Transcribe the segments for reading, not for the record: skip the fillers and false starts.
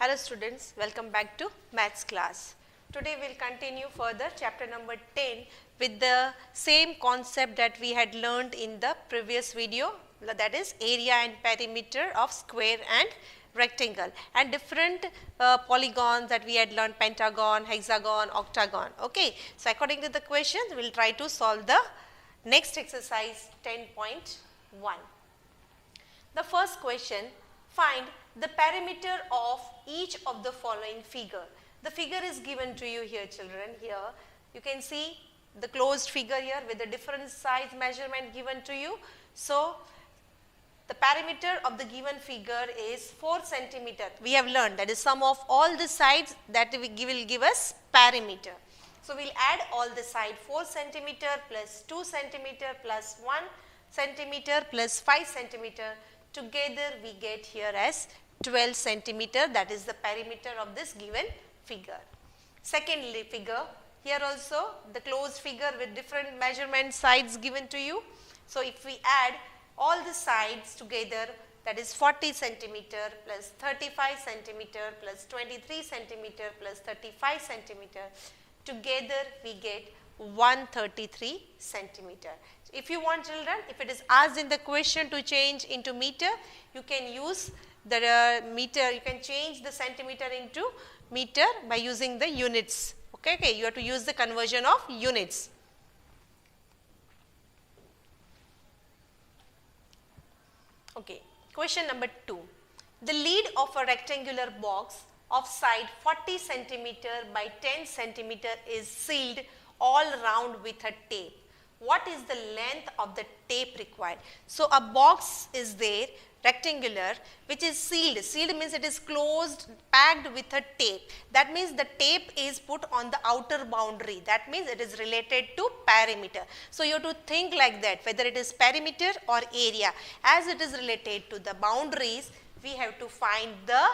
Hello students, welcome back to maths class. Today we will continue further chapter number 10 with the same concept that we had learned in the previous video, that is area and perimeter of square and rectangle, and different polygons that we had learned: pentagon, hexagon, octagon. Okay. So according to the questions we will try to solve the next exercise 10.1. The first question: find the perimeter of each of the following figure. The figure is given to you here, children. Here you can see the closed figure here with the different size measurement given to you. So the perimeter of the given figure is 4 centimeter. We have learned that is sum of all the sides that will give us perimeter. So we will add all the side: 4 centimeter plus 2 centimeter plus 1 centimeter plus 5 centimeter. Together we get here as 12 centimeter, that is the perimeter of this given figure. Second figure, here also the closed figure with different measurement sides given to you. So if we add all the sides together, that is 40 centimeter plus 35 centimeter plus 23 centimeter plus 35 centimeter, together we get 133 centimeter. If you want, children, if it is asked in the question to change into meter, you can use the meter, you can change the centimeter into meter by using the units. Okay, you have to use the conversion of units. Okay, question number 2. The lid of a rectangular box of side 40 centimeter by 10 centimeter is sealed all round with a tape. What is the length of the tape required? So a box is there, rectangular, which is sealed. Sealed means it is closed, packed with a tape. That means the tape is put on the outer boundary. That means it is related to perimeter. So you have to think like that, whether it is perimeter or area. As it is related to the boundaries, we have to find the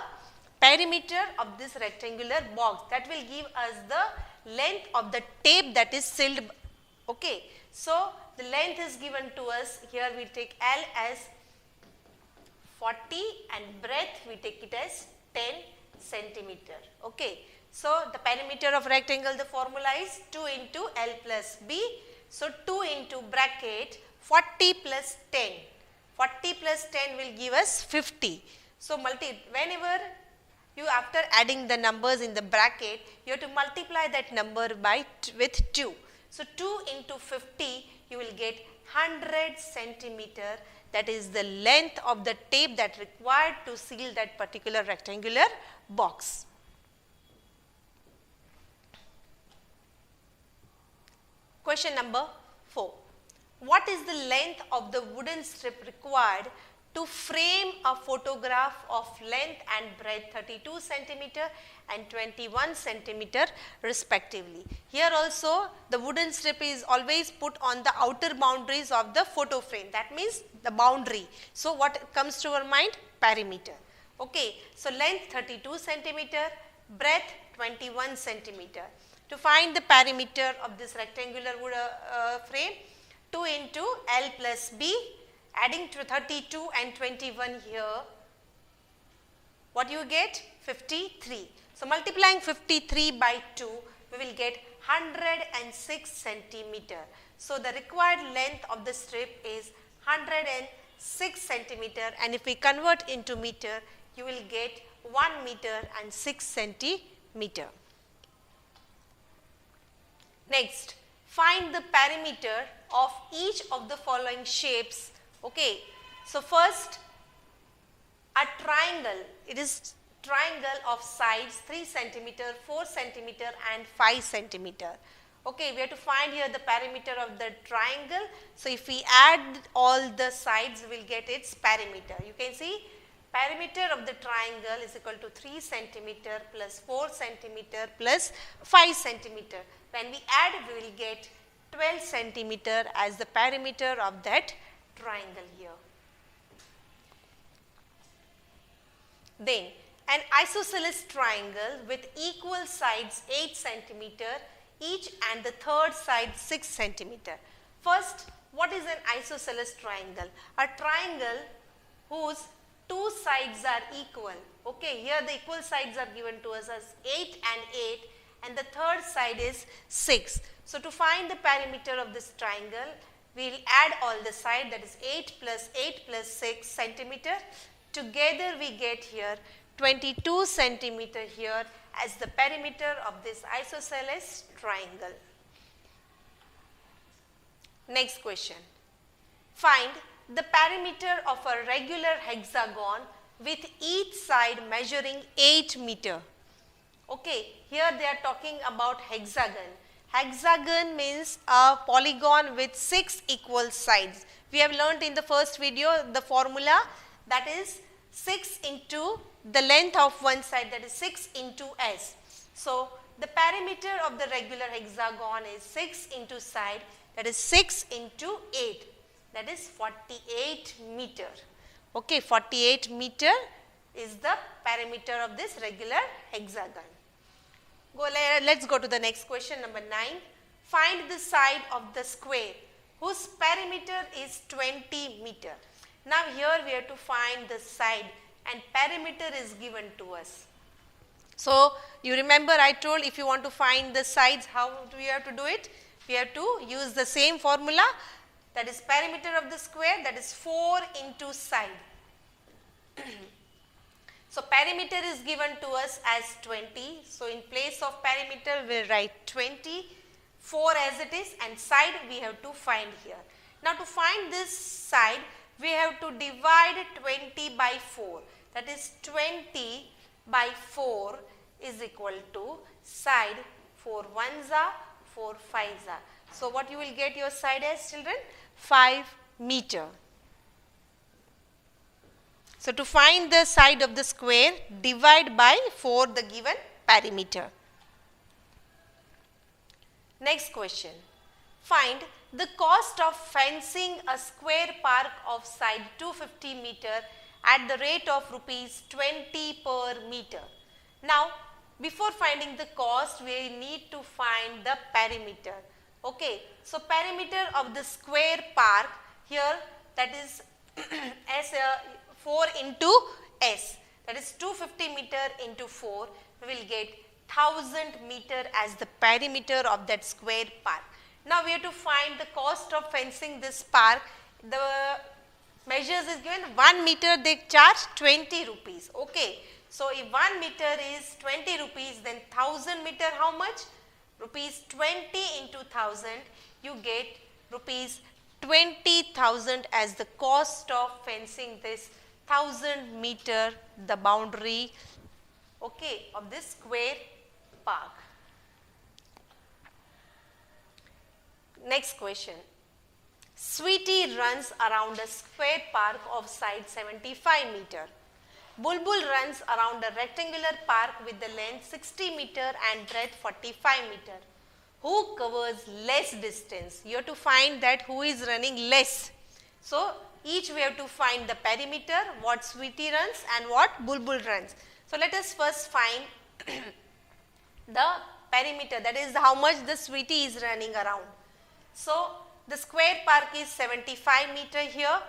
perimeter of this rectangular box. That will give us the length of the tape that is sealed. Okay. So the length is given to us. Here we take L as 40 and breadth we take it as 10 centimeter. Okay. So the perimeter of rectangle, the formula is 2 into L plus B. So 2 into bracket 40 plus 10. 40 plus 10 will give us 50. So whenever you, after adding the numbers in the bracket, you have to multiply that number with 2. So 2 into 50, you will get 100 centimeter. That is the length of the tape that required to seal that particular rectangular box. Question number 4. What is the length of the wooden strip required to frame a photograph of length and breadth 32 centimeter and 21 centimeter respectively? Here also the wooden strip is always put on the outer boundaries of the photo frame. That means the boundary. So what comes to our mind? Perimeter. Okay. So length 32 centimeter, breadth 21 centimeter. To find the perimeter of this rectangular wood frame, 2 into L plus B. Adding to 32 and 21 here, what you get? 53. So multiplying 53 by 2, we will get 106 centimeter. So the required length of the strip is 106 centimeter, and if we convert into meter, you will get 1 meter and 6 centimeter. Next, find the perimeter of each of the following shapes. Okay, so first a triangle, it is triangle of sides 3 centimeter, 4 centimeter and 5 centimeter. Okay, we have to find here the perimeter of the triangle. So if we add all the sides, we will get its perimeter. You can see perimeter of the triangle is equal to 3 centimeter plus 4 centimeter plus 5 centimeter. When we add, we will get 12 centimeter as the perimeter of that triangle here. Then an isosceles triangle with equal sides 8 centimeter each and the third side 6 centimeter. First, what is an isosceles triangle? A triangle whose two sides are equal. Okay, here the equal sides are given to us as 8 and 8, and the third side is 6. So, to find the perimeter of this triangle, we will add all the side, that is 8 plus 6 centimeter. Together we get here 22 centimeter here as the perimeter of this isosceles triangle. Next question. Find the perimeter of a regular hexagon with each side measuring 8 meter. Okay, here they are talking about hexagon. Hexagon means a polygon with 6 equal sides. We have learnt in the first video the formula, that is 6 into the length of one side, that is 6 into s. So, the perimeter of the regular hexagon is 6 into side, that is 6 into 8, that is 48 meter. Okay, 48 meter is the perimeter of this regular hexagon. Let's go to the next question, number 9. Find the side of the square whose perimeter is 20 meter. Now here we have to find the side and perimeter is given to us. So you remember I told if you want to find the sides, how do we have to do it? We have to use the same formula, that is perimeter of the square, that is 4 into side. So perimeter is given to us as 20. So in place of perimeter we will write 20, 4 as it is, and side we have to find here. Now to find this side we have to divide 20 by 4. That is 20 by 4 is equal to side 4 ones are 4 5s are. So what you will get your side as, children? 5 meter. So to find the side of the square, divide by 4 the given perimeter. Next question. Find the cost of fencing a square park of side 250 meter at the rate of rupees 20 per meter. Now, before finding the cost, we need to find the perimeter. Okay, so perimeter of the square park here, that is as 4 into s, that is 250 meter into 4, we will get 1000 meter as the perimeter of that square park. Now we have to find the cost of fencing this park. The measures is given 1 meter they charge 20 rupees. Okay, so if 1 meter is 20 rupees, then 1000 meter how much? Rupees 20 into 1000, you get rupees 20,000 as the cost of fencing this 1000 meter the boundary, okay, of this square park. Next question. Sweetie runs around a square park of side 75 meter. Bulbul runs around a rectangular park with the length 60 meter and breadth 45 meter. Who covers less distance? You have to find that who is running less. So each we have to find the perimeter, what Sweetie runs and what Bulbul runs. So let us first find the perimeter, that is how much the Sweetie is running around. So the square park is 75 meter here.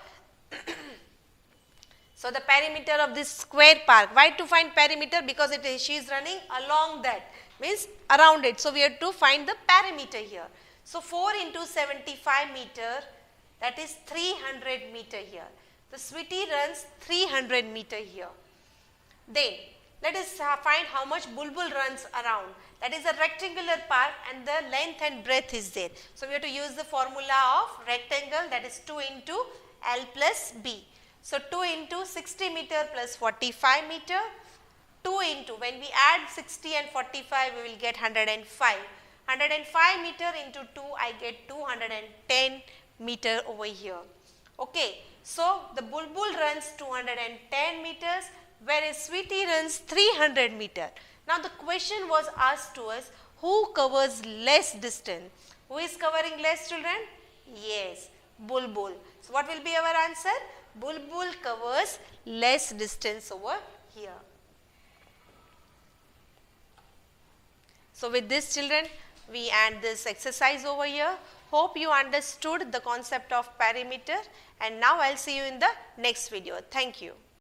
So the perimeter of this square park, why to find perimeter? Because she is running along that, means around it. So we have to find the perimeter here. So 4 into 75 meter, that is 300 meter here. The Sweetie runs 300 meter here. Then let us find how much Bulbul runs around. That is a rectangular park and the length and breadth is there. So we have to use the formula of rectangle, that is 2 into L plus B. So 2 into 60 meter plus 45 meter, 2 into, when we add 60 and 45 we will get 105. 105 meter into 2 I get 210 meter over here. Okay, so the Bulbul runs 210 meters whereas Sweetie runs 300 meter. Now the question was asked to us, who covers less distance? Who is covering less, children? Yes, Bulbul. So what will be our answer? Bulbul covers less distance over here. So with this, children, we end this exercise over here. Hope you understood the concept of perimeter, and now I will see you in the next video. Thank you.